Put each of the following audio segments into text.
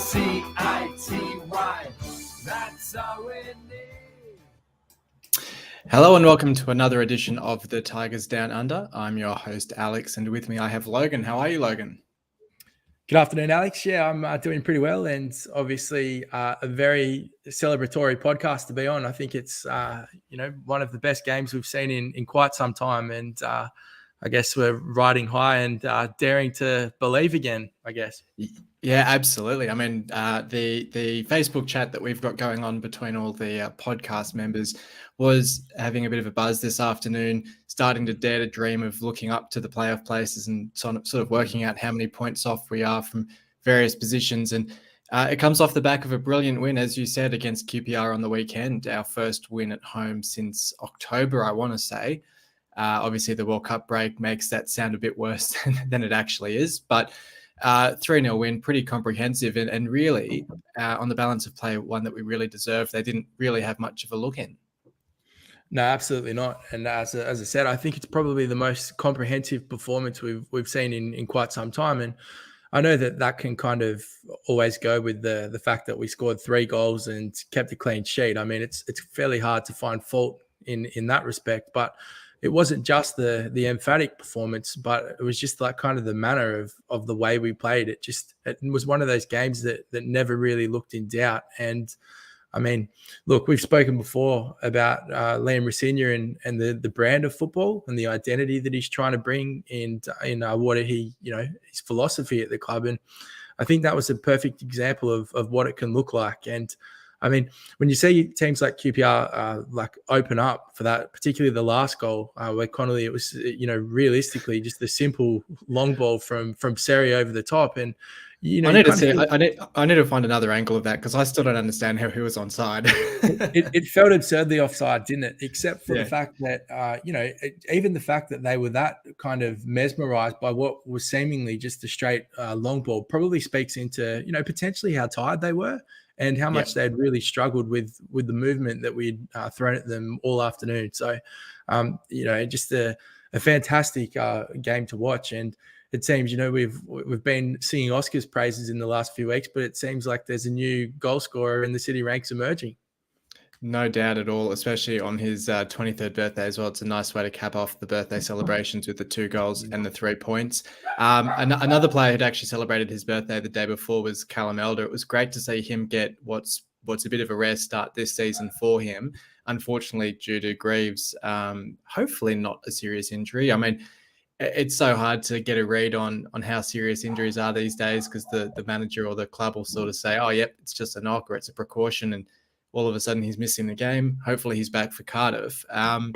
S08E24. That's all we need. Hello and welcome to another edition of the Tigers Down Under. I'm your host, Alex, and with me I have Logan. How are you, Logan? Good afternoon, Alex. Yeah, I'm doing pretty well, and obviously a very celebratory podcast to be on. I think it's one of the best games we've seen in quite some time, and I guess we're riding high and daring to believe again, I guess. Yeah, absolutely. I mean, the Facebook chat that we've got going on between all the podcast members was having a bit of a buzz this afternoon, starting to dare to dream of looking up to the playoff places and sort of working out how many points off we are from various positions. And it comes off the back of a brilliant win, as you said, against QPR on the weekend, our first win at home since October, I want to say. Obviously, the World Cup break makes that sound a bit worse than it actually is, but 3-0 win, pretty comprehensive, and really, on the balance of play, one that we really deserved. They didn't really have much of a look in. No, absolutely not. And as I said, I think it's probably the most comprehensive performance we've seen in quite some time. And I know that can kind of always go with the fact that we scored 3 goals and kept a clean sheet. I mean, it's fairly hard to find fault in that respect, but it wasn't just the emphatic performance, but it was just like kind of the manner of the way we played. It was one of those games that never really looked in doubt. And I mean, look, we've spoken before about Liam Rosenior and the brand of football and the identity that he's trying to bring in what his philosophy at the club. And I think that was a perfect example of what it can look like. And I mean, when you see teams like QPR open up for that, particularly the last goal where Connolly, it was realistically just the simple long ball from Seri over the top, and I need to find another angle of that because I still don't understand how he was onside. it felt absurdly offside, didn't it? Except for the fact that even the fact that they were that kind of mesmerised by what was seemingly just a straight long ball probably speaks into potentially how tired they were. And how much they had really struggled with the movement that we'd thrown at them all afternoon. So, just a fantastic game to watch. And it seems, we've been singing Oscar's praises in the last few weeks, but it seems like there's a new goal scorer in the city ranks emerging. No doubt at all, especially on his 23rd birthday as well. It's a nice way to cap off the birthday celebrations with the 2 goals and the 3 points. Another player who'd actually celebrated his birthday the day before was Callum Elder. It was great to see him get what's a bit of a rare start this season for him. Unfortunately, due to Greaves, hopefully not a serious injury. I mean, it's so hard to get a read on how serious injuries are these days because the manager or the club will sort of say, oh, yep, it's just a knock or it's a precaution, and all of a sudden he's missing the game. Hopefully he's back for Cardiff. But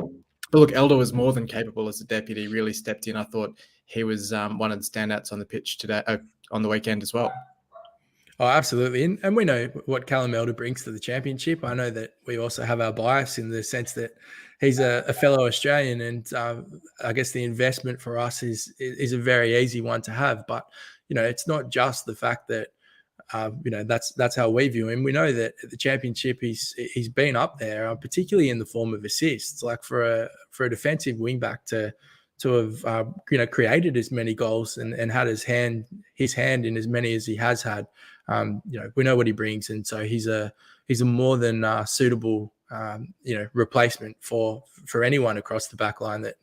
look, Elder was more than capable as a deputy, really stepped in. I thought he was one of the standouts on the pitch today, on the weekend as well. Oh, absolutely. And we know what Callum Elder brings to the championship. I know that we also have our bias in the sense that he's a fellow Australian, and I guess the investment for us is a very easy one to have. But, it's not just the fact that, that's how we view him. We know that at the championship he's been up there, particularly in the form of assists. Like for a defensive wingback to have created as many goals and had his hand in as many as he has had. We know what he brings, and so he's a more than suitable replacement for anyone across the back line that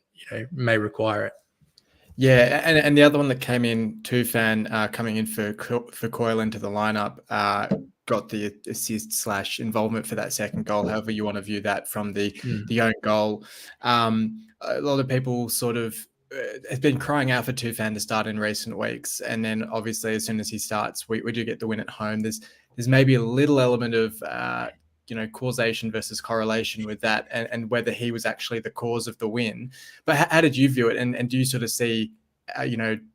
may require it. Yeah, and the other one that came in, Tufan, coming in for Coyle into the lineup, got the assist / involvement for that second goal, however you want to view that from the own goal. A lot of people sort of have been crying out for Tufan to start in recent weeks, and then obviously as soon as he starts, we do get the win at home. There's maybe a little element of causation versus correlation with that, and whether he was actually the cause of the win. But how did you view it? And do you sort of see,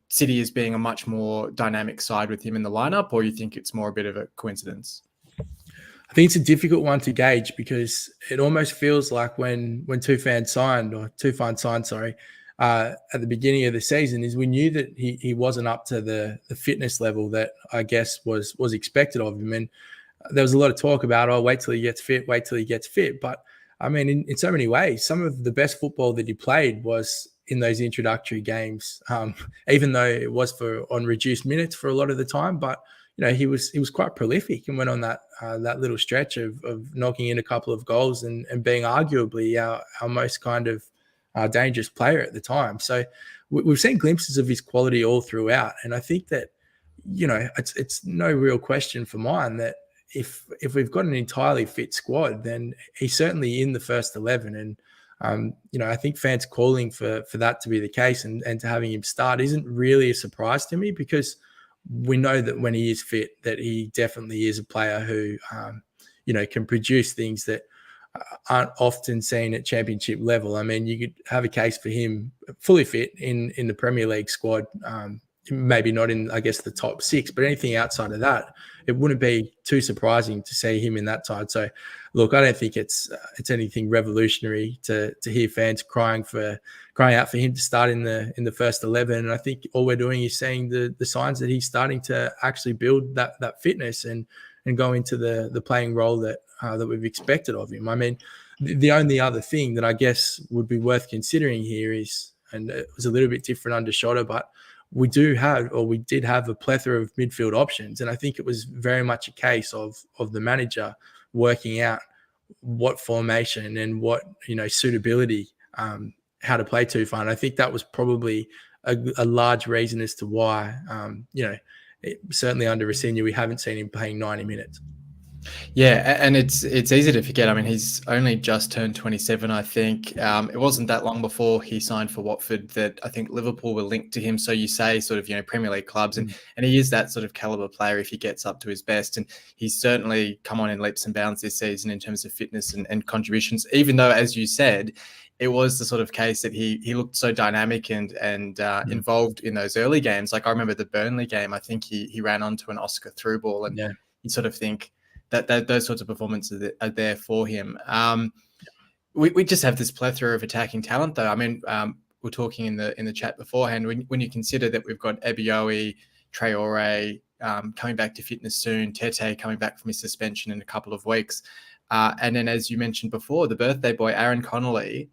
City as being a much more dynamic side with him in the lineup, or you think it's more a bit of a coincidence? I think it's a difficult one to gauge because it almost feels like when Tufan signed, at the beginning of the season, is we knew that he wasn't up to the fitness level that I guess was expected of him. And there was a lot of talk about, wait till he gets fit. But I mean, in so many ways, some of the best football that he played was in those introductory games, even though it was on reduced minutes for a lot of the time. But, he was quite prolific and went on that little stretch of knocking in a couple of goals and being arguably our most kind of dangerous player at the time. So we've seen glimpses of his quality all throughout, and I think that it's no real question for mine that if we've got an entirely fit squad, then he's certainly in the first 11. And I think fans calling for that to be the case and to having him start isn't really a surprise to me, because we know that when he is fit, that he definitely is a player who, can produce things that aren't often seen at championship level. I mean, you could have a case for him fully fit in the Premier League squad, maybe not in, I guess, the top 6, but anything outside of that, it wouldn't be too surprising to see him in that side. So, look, I don't think it's anything revolutionary to hear fans crying out for him to start in the first 11. And I think all we're doing is seeing the signs that he's starting to actually build that fitness and go into the playing role that we've expected of him. I mean, the only other thing that I guess would be worth considering here is, and it was a little bit different under Shotta, but we did have a plethora of midfield options. And I think it was very much a case of the manager working out what formation and what, suitability, how to play Tufan. And I think that was probably a large reason as to why, certainly under Rosinha, we haven't seen him playing 90 minutes. Yeah, and it's easy to forget. I mean, he's only just turned 27, I think. It wasn't that long before he signed for Watford that I think Liverpool were linked to him. So you say sort of, Premier League clubs, and he is that sort of caliber player if he gets up to his best. And he's certainly come on in leaps and bounds this season in terms of fitness and contributions, even though, as you said, it was the sort of case that he looked so dynamic and involved in those early games. Like I remember the Burnley game, I think he ran onto an Oscar through ball, and you sort of think that those sorts of performances are there for him. We just have this plethora of attacking talent, though. I mean, we're talking in the chat beforehand, when you consider that we've got Ebioi, Traore coming back to fitness soon, Tete coming back from his suspension in a couple of weeks, and then, as you mentioned before, the birthday boy Aaron Connolly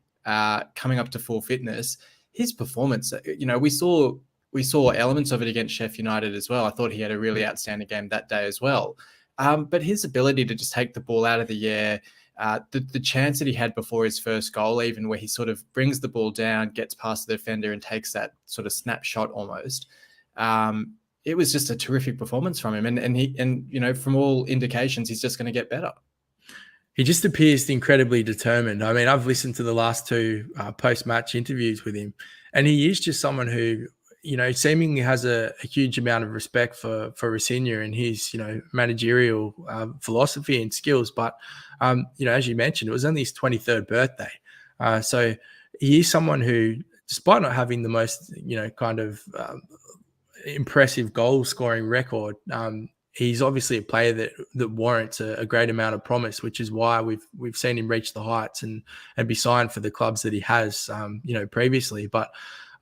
coming up to full fitness. His performance, we saw elements of it against Sheffield United as well. I thought he had a really outstanding game that day as well. But his ability to just take the ball out of the air, the chance that he had before his first goal, even where he sort of brings the ball down, gets past the defender and takes that sort of snapshot almost. It was just a terrific performance from him. And from all indications, he's just going to get better. He just appears incredibly determined. I mean, I've listened to the last 2 post-match interviews with him, and he is just someone who, seemingly has a huge amount of respect for Rosinha and his, managerial philosophy and skills. But, as you mentioned, it was only his 23rd birthday. So he is someone who, despite not having the most, impressive goal scoring record, he's obviously a player that warrants a great amount of promise, which is why we've seen him reach the heights and be signed for the clubs that he has, previously. But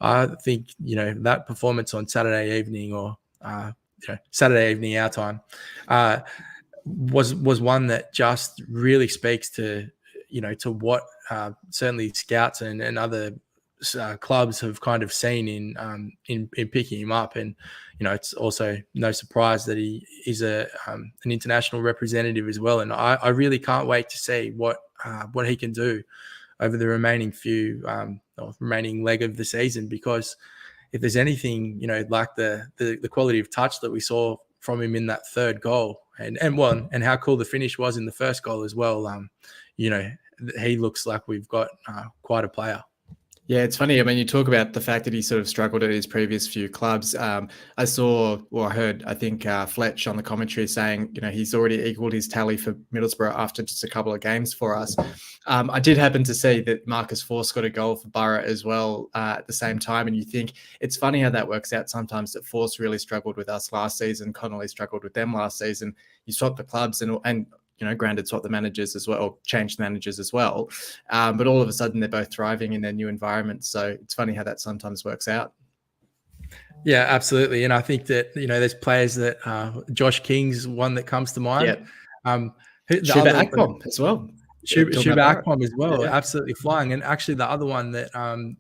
I think, that performance on Saturday evening or, Saturday evening our time was one that just really speaks to, to what certainly scouts and other clubs have kind of seen in picking him up. And, it's also no surprise that he is an international representative as well. And I really can't wait to see what he can do over the remaining remaining leg of the season, because if there's anything, like the quality of touch that we saw from him in that third goal and how cool the finish was in the first goal as well, he looks like we've got quite a player. Yeah, it's funny. I mean, you talk about the fact that he sort of struggled at his previous few clubs. I heard, I think, Fletch on the commentary saying, he's already equaled his tally for Middlesbrough after just a couple of games for us. I did happen to see that Marcus Forss got a goal for Borough as well at the same time. And you think it's funny how that works out sometimes, that Forss really struggled with us last season. Connolly struggled with them last season. You swap the clubs and granted, swap the managers as well, or change the managers as well. But all of a sudden, they're both thriving in their new environments. So it's funny how that sometimes works out. Yeah, absolutely. And I think that, there's players that Josh King's one that comes to mind. Yeah. Chuba Akpom as well. Shuba about Akpom as well, Yeah. absolutely flying. And actually, the other one that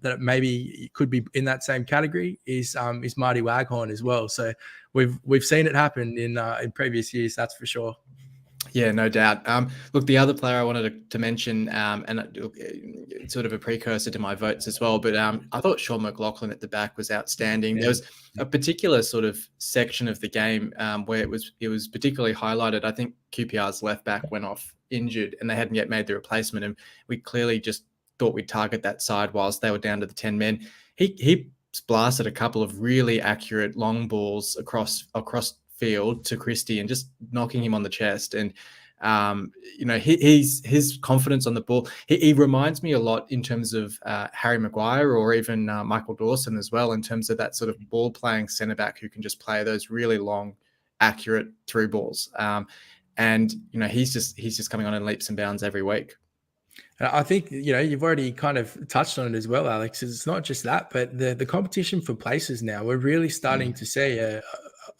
that maybe could be in that same category is Marty Waghorn as well. So we've seen it happen in previous years, that's for sure. Yeah, no doubt. Look, the other player I wanted to mention, and it's sort of a precursor to my votes as well, but I thought Sean McLaughlin at the back was outstanding. Yeah. There was a particular sort of section of the game where it was particularly highlighted. I think QPR's left back went off injured, and they hadn't yet made the replacement, and we clearly just thought we'd target that side whilst they were down to the 10 men. He blasted a couple of really accurate long balls across field to Christie and just knocking him on the chest. And his confidence on the ball. He reminds me a lot in terms of Harry Maguire or even Michael Dawson as well, in terms of that sort of ball playing centre back who can just play those really long, accurate through balls. And he's just coming on in leaps and bounds every week. I think, you've already kind of touched on it as well, Alex. It's not just that, but the competition for places now, we're really starting to see a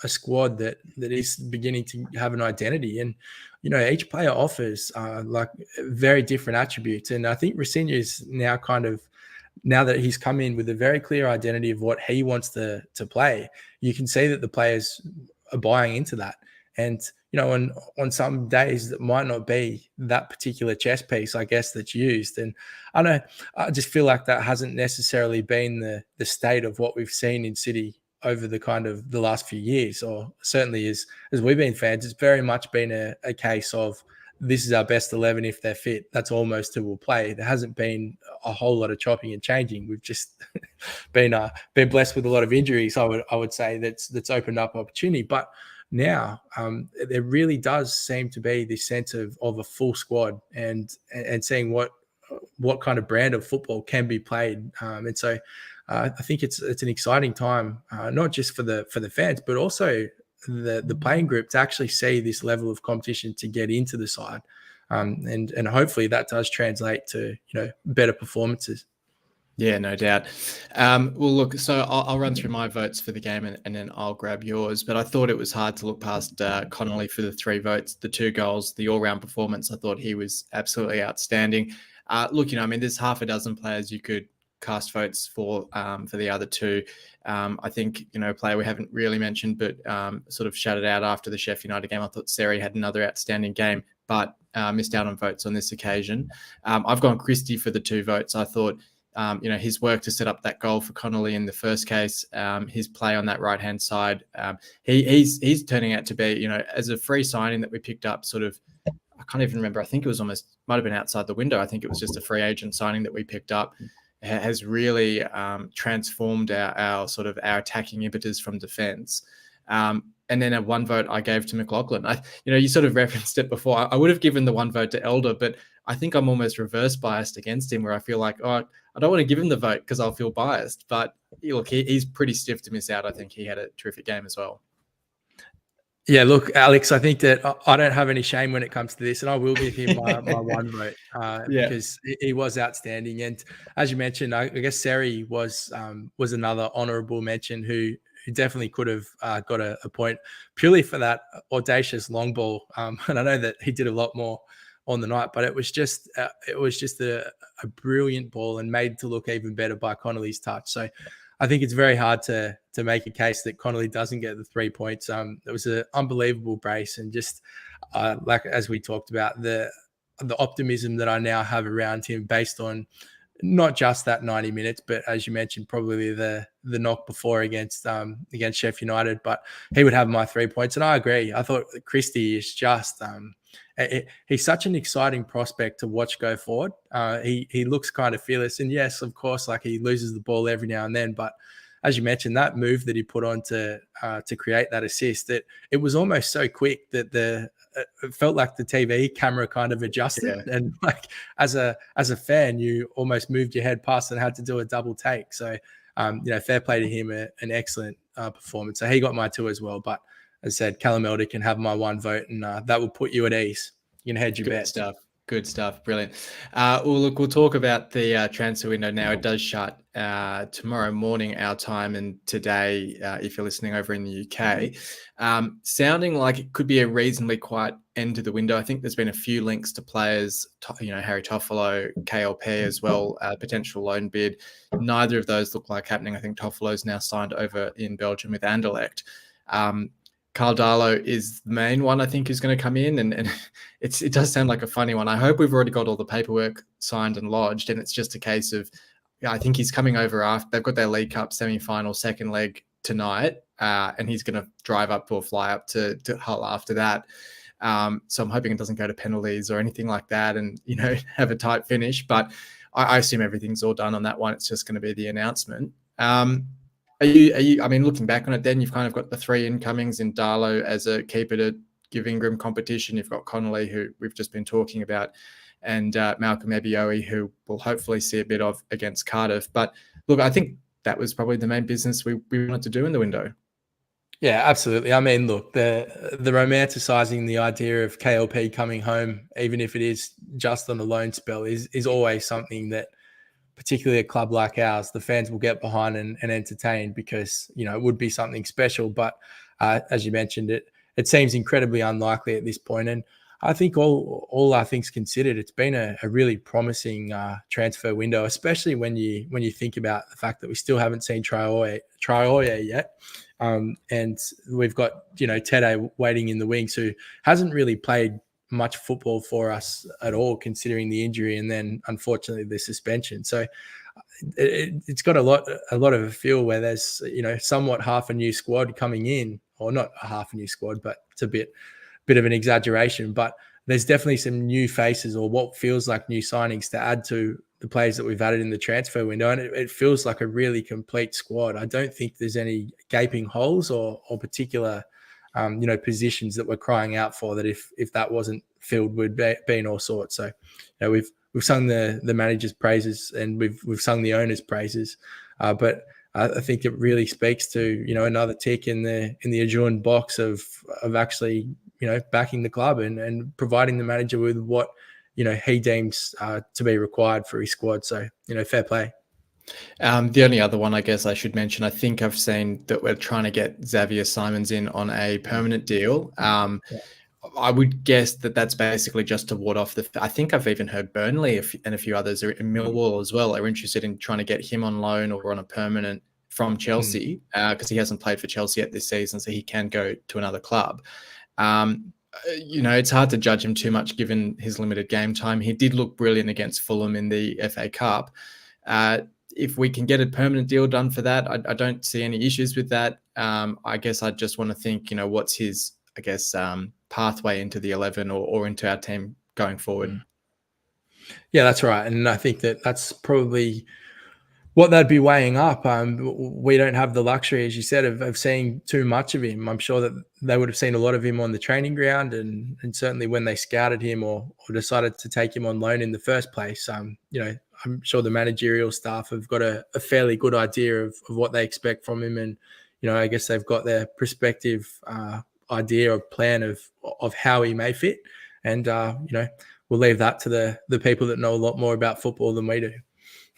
squad that is beginning to have an identity. And, each player offers like very different attributes. And I think Rosinha is now that he's come in with a very clear identity of what he wants to play, you can see that the players are buying into that. And, on some days that might not be that particular chess piece, I guess, that's used. And I just feel like that hasn't necessarily been the state of what we've seen in City over the kind of the last few years, or certainly as we've been fans. It's very much been a case of, this is our best 11 if they're fit. That's almost who will play. There hasn't been a whole lot of chopping and changing. We've just been blessed with a lot of injuries. I would say that's opened up opportunity. But now there really does seem to be this sense of a full squad and seeing what kind of brand of football can be played. And so I think it's an exciting time, not just for the fans, but also the playing group to actually see this level of competition to get into the side, and hopefully that does translate to better performances. Yeah, no doubt. Well, look, so I'll run through my votes for the game and then I'll grab yours. But I thought it was hard to look past Connolly for the 3 votes, the 2 goals, the all-round performance. I thought he was absolutely outstanding. Look, there's half a dozen players you could cast votes for the other 2. I think, a player we haven't really mentioned, but sort of shouted out after the Sheffield United game. I thought Seri had another outstanding game, but missed out on votes on this occasion. I've gone Christie for the 2 votes. I thought, his work to set up that goal for Connolly in the first case, his play on that right-hand side, he's turning out to be, as a free signing that we picked up sort of, I can't even remember. I think it was might have been outside the window. I think it was just a free agent signing that we picked up. Has really transformed our attacking impetus from defence. And then 1 vote I gave to McLaughlin. You sort of referenced it before. I would have given the 1 vote to Elder, but I think I'm almost reverse biased against him, where I feel like, I don't want to give him the vote because I'll feel biased. But look, he's pretty stiff to miss out. I think he had a terrific game as well. Yeah, look, Alex, I think that I don't have any shame when it comes to this, and I will give him my 1 vote because he was outstanding. And as you mentioned, I guess Seri was another honourable mention who definitely could have got a point purely for that audacious long ball. And I know that he did a lot more on the night, but it was just a brilliant ball and made to look even better by Connolly's touch. So I think it's very hard to make a case that Connolly doesn't get the 3 points. It was an unbelievable brace, and just like as we talked about, the optimism that I now have around him based on not just that 90 minutes, but as you mentioned, probably the knock before against Sheffield United. But he would have my 3 points, and I agree. I thought Christie is just he's such an exciting prospect to watch go forward. He looks kind of fearless, and yes, of course, like he loses the ball every now and then, but as you mentioned, that move that he put on to create that assist, that it was almost so quick that it felt like the TV camera kind of adjusted, and like as a fan, you almost moved your head past and had to do a double take. So fair play to him, an excellent performance. So he got my 2 as well. But as I said, Callum Elder can have my 1 vote, and that will put you at ease. You can hedge your Good bet. stuff. Good stuff. Brilliant. Well, look, we'll talk about the transfer window now. It does shut tomorrow morning our time, and today, if you're listening over in the UK, sounding like it could be a reasonably quiet end to the window. I think there's been a few links to players, Harry Toffolo, KLP as well, potential loan bid. Neither of those look like happening. I think Toffolo's now signed over in Belgium with Anderlecht. Carl Darlow is the main one I think is going to come in, and it does sound like a funny one. I hope we've already got all the paperwork signed and lodged, and it's just a case of, I think he's coming over after they've got their League Cup semi-final second leg tonight, and he's going to drive up or fly up to Hull after that. So I'm hoping it doesn't go to penalties or anything like that, and have a tight finish. But I assume everything's all done on that one. It's just going to be the announcement. Are you? I mean, looking back on it, then you've kind of got the three incomings in Darlow as a keeper to give Ingram competition. You've got Connolly, who we've just been talking about, and Malcolm Ebiowei, who we'll hopefully see a bit of against Cardiff. But look, I think that was probably the main business we wanted to do in the window. Yeah, absolutely. I mean, look, the romanticising the idea of KLP coming home, even if it is just on a loan spell, is always something that, particularly a club like ours, the fans will get behind and entertain, because it would be something special. But as you mentioned, it seems incredibly unlikely at this point. And I think all our things considered, it's been a really promising transfer window, especially when you think about the fact that we still haven't seen Traore yet. And we've got Tede waiting in the wings, who hasn't really played much football for us at all, considering the injury and then unfortunately the suspension. So it's got a lot of a feel where there's somewhat half a new squad coming in, or not a half a new squad, but it's a bit of an exaggeration. But there's definitely some new faces, or what feels like new signings, to add to the players that we've added in the transfer window, and it feels like a really complete squad. I don't think there's any gaping holes or particular positions that we're crying out for, that if that wasn't filled would be in all sorts. So we've sung the manager's praises, and we've sung the owner's praises, but I think it really speaks to another tick in the adjourned box of actually backing the club and providing the manager with what he deems to be required for his squad. So fair play. The only other one I guess I should mention, I think I've seen that we're trying to get Xavier Simons in on a permanent deal. I would guess that that's basically just to ward off I think I've even heard Burnley and a few others in Millwall as well are interested in trying to get him on loan or on a permanent from Chelsea, because he hasn't played for Chelsea yet this season, so he can go to another club. It's hard to judge him too much given his limited game time. He did look brilliant against Fulham in the FA Cup. If we can get a permanent deal done for that, I don't see any issues with that. I guess I just want to think, what's his, pathway into the 11 or into our team going forward. Yeah, that's right. And I think that's probably what they'd be weighing up. We don't have the luxury, as you said, of seeing too much of him. I'm sure that they would have seen a lot of him on the training ground, and certainly when they scouted him or decided to take him on loan in the first place. I'm sure the managerial staff have got a fairly good idea of what they expect from him, and I guess they've got their prospective idea or plan of how he may fit, and we'll leave that to the people that know a lot more about football than we do.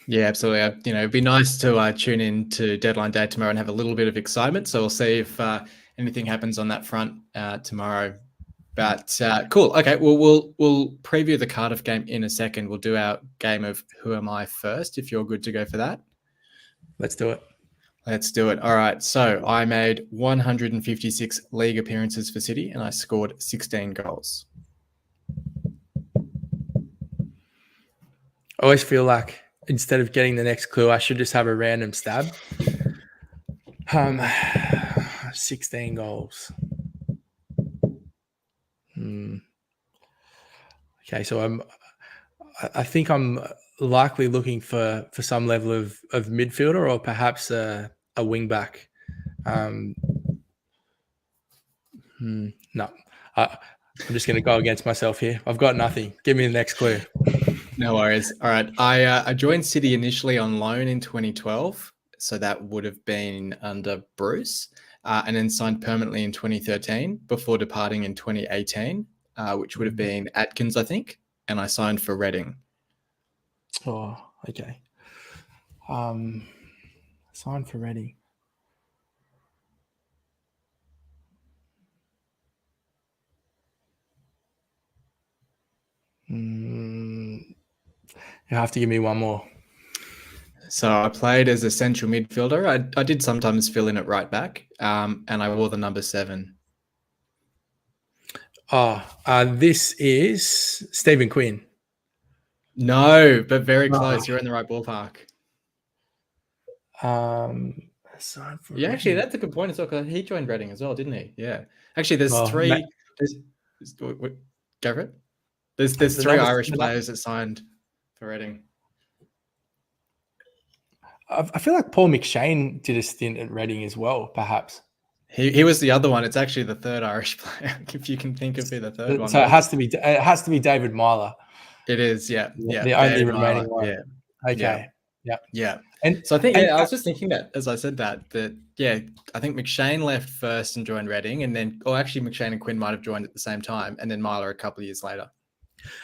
Yeah, absolutely. It'd be nice to tune in to deadline day tomorrow and have a little bit of excitement. So we'll see if anything happens on that front tomorrow. But cool. Okay, well, we'll preview the Cardiff game in a second. We'll do our game of Who Am I first, if you're good to go for that. Let's do it. Let's do it. All right. So I made 156 league appearances for City, and I scored 16 goals. I always feel like instead of getting the next clue, I should just have a random stab. 16 goals. Okay, so I think I'm likely looking for some level of midfielder, or perhaps a wing back. No, I'm just going to go against myself here. I've got nothing. Give me the next clue. No worries. All right. I joined City initially on loan in 2012. So that would have been under Bruce, and then signed permanently in 2013 before departing in 2018, which would have been Atkins, I think. and I signed for Reading. Oh, okay. Signed for Reading. You have to give me one more. So I played as a central midfielder. I did sometimes fill in at right back, and I wore the number 7. This is Stephen Quinn. No, but very close. You're in the right ballpark. Yeah, actually, that's a good point as well, because he joined Reading as well, didn't he? Yeah. Actually, there's 3. Go for it. There's 3 Irish players that signed for Reading. I feel like Paul McShane did a stint at Reading as well, perhaps. He was the other one. It's actually the 3rd Irish player, if you can think of who the 3rd one. So it has to be David Myler. It is, yeah. The only remaining one. Yeah. Okay. Yeah. And so I think, I was just thinking that as I said that I think McShane left first and joined Reading, and then, actually McShane and Quinn might have joined at the same time, and then Myler a couple of years later.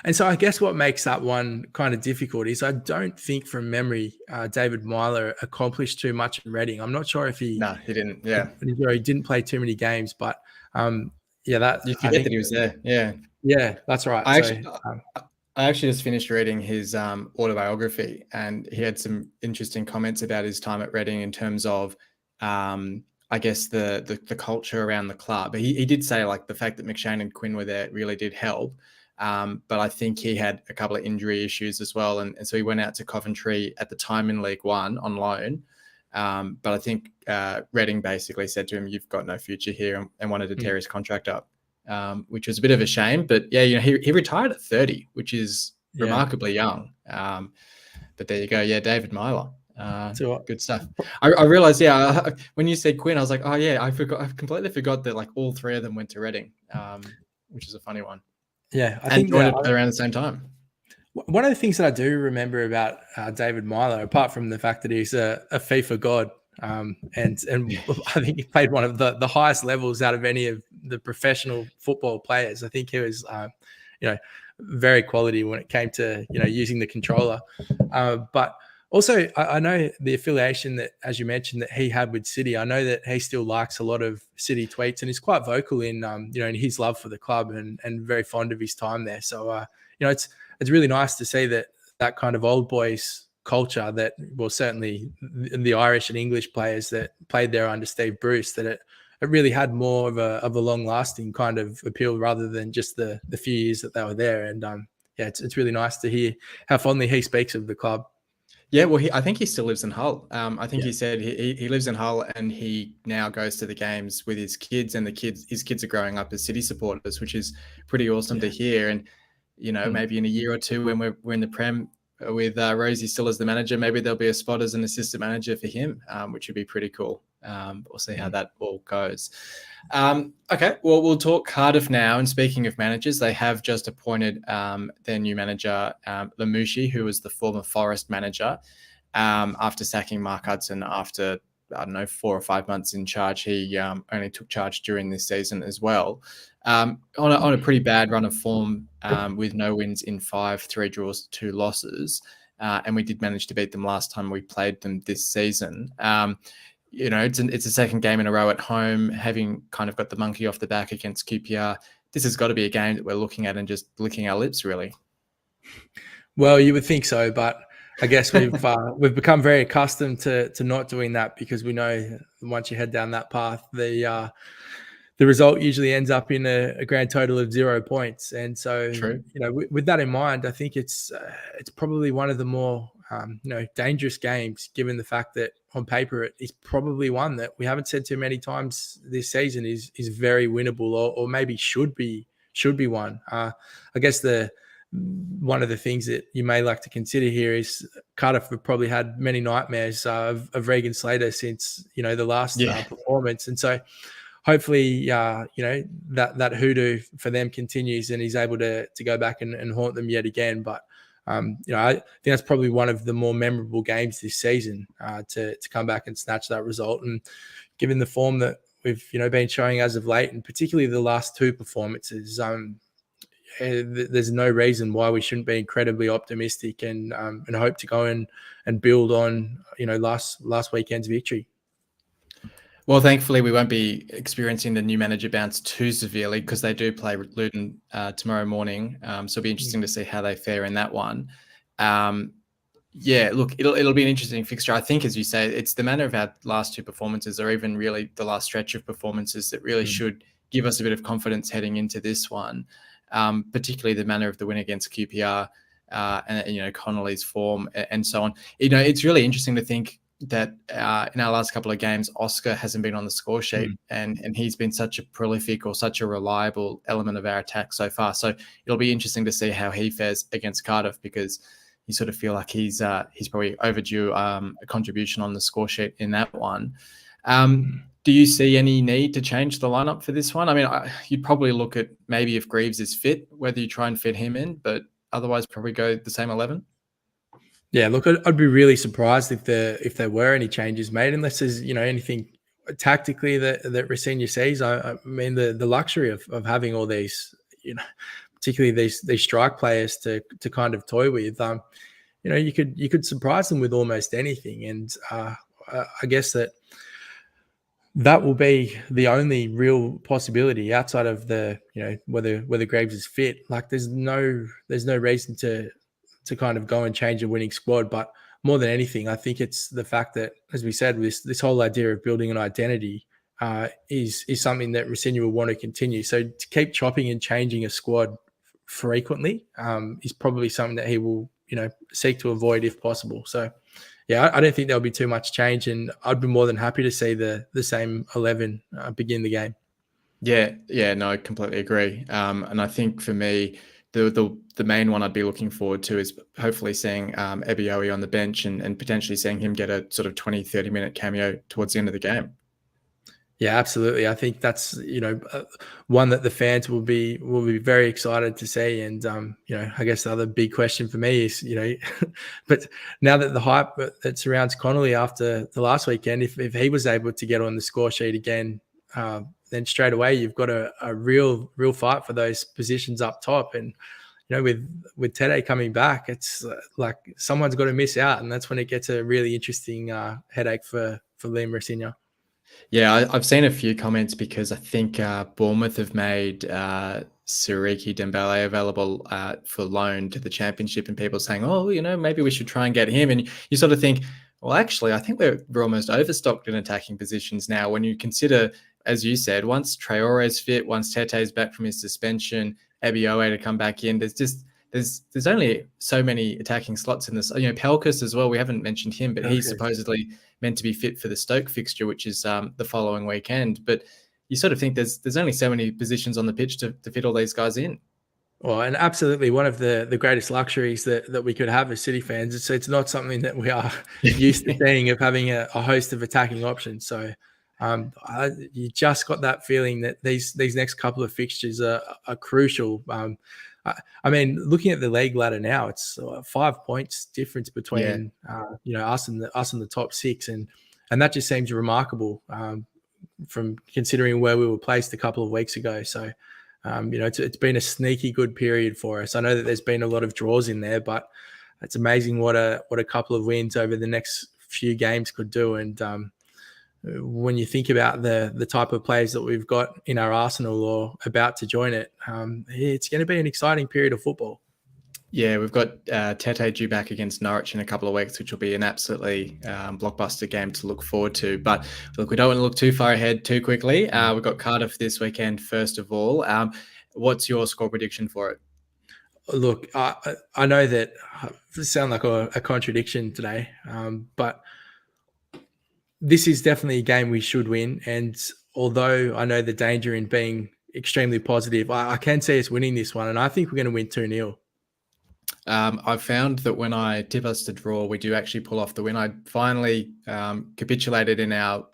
And so I guess what makes that one kind of difficult is I don't think from memory David Myler accomplished too much in Reading. I'm not sure if he... No, he didn't. Yeah. He didn't play too many games, but that... You forget that he was there. Yeah. Yeah, that's right. I actually just finished reading his autobiography, and he had some interesting comments about his time at Reading in terms of, I guess, the culture around the club. He did say, like, the fact that McShane and Quinn were there really did help. But I think he had a couple of injury issues as well. And so he went out to Coventry at the time in League One on loan. But I think Reading basically said to him, "You've got no future here," and wanted to tear his contract up, which was a bit of a shame. But yeah, he retired at 30, which is remarkably young. But there you go. Yeah, David Myler. Good stuff. I realized, when you said Quinn, I was like, oh yeah, I completely forgot that, like, all 3 of them went to Reading, which is a funny one. Yeah, I think joined around the same time. One of the things that I do remember about David Myler, apart from the fact that he's a FIFA god, and I think he played one of the highest levels out of any of the professional football players. I think he was, very quality when it came to using the controller. But also, I know the affiliation that, as you mentioned, that he had with City. I know that he still likes a lot of City tweets, and he's quite vocal in in his love for the club and very fond of his time there. So it's really nice to see that kind of old boys culture that, well, certainly the Irish and English players that played there under Steve Bruce, that it really had more of a long lasting kind of appeal rather than just the few years that they were there. And it's really nice to hear how fondly he speaks of the club. Yeah, well, I think he still lives in Hull. I think he said he lives in Hull, and he now goes to the games with his kids, and his kids are growing up as City supporters, which is pretty awesome to hear. And maybe in a year or two, when we're in the Prem with Rosie still as the manager, maybe there'll be a spot as an assistant manager for him, which would be pretty cool. We'll see how that all goes. Okay, well, we'll talk Cardiff now. And speaking of managers, they have just appointed their new manager, Lamouchi, who was the former Forest manager. After sacking Mark Hudson after, 4 or 5 months in charge, he only took charge during this season as well. On a pretty bad run of form, with no wins in 5, 3 draws, 2 losses. And we did manage to beat them last time we played them this season. It's a second game in a row at home, having kind of got the monkey off the back against QPR. This has got to be a game that we're looking at and just licking our lips, really. Well, you would think so, but I guess we've become very accustomed to not doing that, because we know once you head down that path, the result usually ends up in a grand total of 0 points. And so, True. With that in mind, I think it's probably one of the more dangerous games, given the fact that on paper it is probably one that we haven't said too many times this season is very winnable, or maybe should be one. I guess one of the things that you may like to consider here is Cardiff have probably had many nightmares of Regan Slater since the last performance, and so hopefully that hoodoo for them continues and he's able to go back and haunt them yet again. But I think that's probably one of the more memorable games this season to come back and snatch that result. And given the form that we've been showing as of late, and particularly the last 2 performances, there's no reason why we shouldn't be incredibly optimistic and hope to go and build on last weekend's victory. Well, thankfully, we won't be experiencing the new manager bounce too severely because they do play Luton tomorrow morning. So it'll be interesting to see how they fare in that one. Yeah, look, it'll be an interesting fixture. I think, as you say, it's the manner of our last two performances, or even really the last stretch of performances, that really should give us a bit of confidence heading into this one. Particularly the manner of the win against QPR, and Connolly's form and so on. It's really interesting to think that in our last couple of games, Oscar hasn't been on the score sheet, and he's been such a prolific or such a reliable element of our attack so far. So it'll be interesting to see how he fares against Cardiff, because you sort of feel like he's probably overdue a contribution on the score sheet in that one. Do you see any need to change the lineup for this one? I mean, you'd probably look at maybe if Greaves is fit, whether you try and fit him in, but otherwise probably go the same 11. Yeah, look, I'd be really surprised if there were any changes made, unless there's anything tactically that Rosenior sees. I mean, the luxury of having all these, particularly these strike players to kind of toy with. You could surprise them with almost anything, and I guess that will be the only real possibility outside of the whether Graves is fit. Like there's no reason to kind of go and change a winning squad. But more than anything, I think it's the fact that, as we said, this whole idea of building an identity is something that Rosenior will want to continue. So to keep chopping and changing a squad frequently is probably something that he will seek to avoid if possible. So yeah, I don't think there'll be too much change, and I'd be more than happy to see the same 11 begin the game. Yeah, no, I completely agree. And I think for me, the main one I'd be looking forward to is hopefully seeing Ebioe on the bench and potentially seeing him get a sort of 20-30 minute cameo towards the end of the game. Yeah, absolutely. I think that's one that the fans will be very excited to see. And I guess the other big question for me is but now that the hype that surrounds Connolly after the last weekend, if he was able to get on the score sheet again, then straight away you've got a real fight for those positions up top. And with Tete coming back, it's like someone's got to miss out, and that's when it gets a really interesting headache for Liam Rosenior. Yeah, I've seen a few comments because I think Bournemouth have made Siriki Dembele available for loan to the Championship, and people saying, oh, maybe we should try and get him. And you sort of think, well, actually, I think we're almost overstocked in attacking positions now. When you consider, as you said, once Traore's fit, once Tete's back from his suspension, Ebioe to come back in, there's only so many attacking slots in this. Pelkas as well. We haven't mentioned him, but he's supposedly meant to be fit for the Stoke fixture, which is the following weekend. But you sort of think there's only so many positions on the pitch to fit all these guys in. Well, and absolutely one of the greatest luxuries that we could have as City fans. It's not something that we are used to seeing, of having a host of attacking options. So you just got that feeling that these next couple of fixtures are crucial. I mean, looking at the league ladder now, it's 5 points difference between us and the top six, and that just seems remarkable from considering where we were placed a couple of weeks ago. So it's been a sneaky good period for us. I know that there's been a lot of draws in there, but it's amazing what a couple of wins over the next few games could do. And when you think about the type of players that we've got in our arsenal or about to join it, it's going to be an exciting period of football. Yeah, we've got Tete due back against Norwich in a couple of weeks, which will be an absolutely blockbuster game to look forward to. But look, we don't want to look too far ahead too quickly. We've got Cardiff this weekend, first of all. What's your score prediction for it? Look, I know that this sounds like a contradiction today, but this is definitely a game we should win. And although I know the danger in being extremely positive, I can see us winning this one, and I think we're going to win 2-0. I've found that when I tip us to draw, we do actually pull off the win. I finally capitulated in our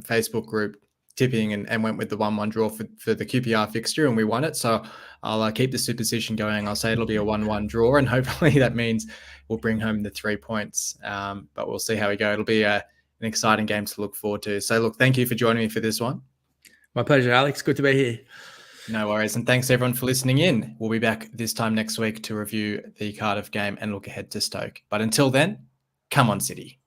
Facebook group tipping and went with the 1-1 draw for the QPR fixture, and we won it. So I'll keep the superstition going. I'll say it'll be a 1-1 draw, and hopefully that means we'll bring home the 3 points. But we'll see how we go. It'll be an exciting game to look forward to. So look, thank you for joining me for this one. My pleasure, Alex. Good to be here. No worries. And thanks everyone for listening in. We'll be back this time next week to review the Cardiff game and look ahead to Stoke. But until then, come on, City.